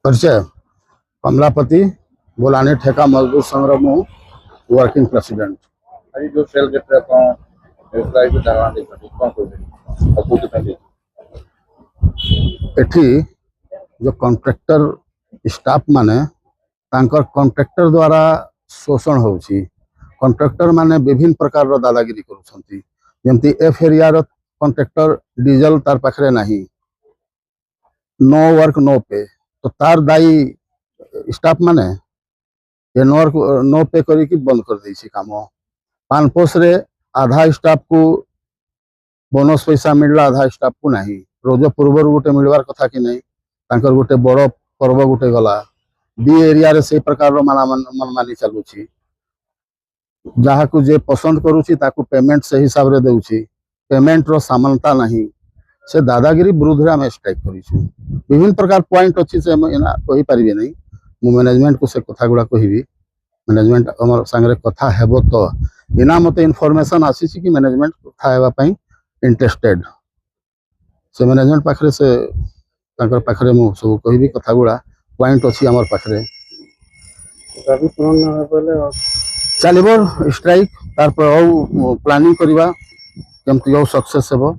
परिचय कमलापति बोलानी ठेका मजदूर संघ मु वर्किंग प्रेसिडेंट। आज जो सेल गेट एप्लाई को धारणा देखते कौन कर और पूरी फैमिली एठी जो कॉन्ट्रैक्टर स्टाफ माने तांकर कॉन्ट्रैक्टर द्वारा शोषण होउची। कॉन्ट्रैक्टर माने विभिन्न प्रकार रो दादागिरी करूछंती। जेमती एफ एरिया रो कॉन्ट्रैक्टर डीजल तार पाखरे नाही, नो वर्क नो पे, तो तार दाई स्टाफ माने ये नो वर्क नो पे करी कि बंद कर देछि काम। पानपोस रे आधा स्टाफ को बोनस पैसा मिलला, आधा स्टाफ को नहीं। रोज पूर्व गोटे मिलवार कथा कि नहीं, तांकर गोटे बड़ पर्व गोटे गला बी एरिया रे से प्रकार रो मनमानी चलुची। जहाँ को जे पसंद करूची ताकू पेमेंट से हिसाब रे देउची, पेमेंट रो समानता नहीं। से दादागिरी विरुद्ध आम स्ट्राइक करूँ। विभिन्न प्रकार पॉइंट अच्छी से कही पारि नहीं। मु मैनेजमेंट को से कथा गुड़ा कहबी। मैनेजमेंट आम सांगे कथा हेबो तो इना मत इनफॉरमेशन आसी कि मैनेजमेंट कथा हेबा पई इंटरेस्टेड। से मैनेजमेंट पाखरे से तांकर पाखरे मु सब कहबी कथा गुड़ा पॉइंट अच्छी आमर पाखरे चलिबो स्ट्राइक तार पर प्लानिंग करबा केमती सक्सेस हेबो।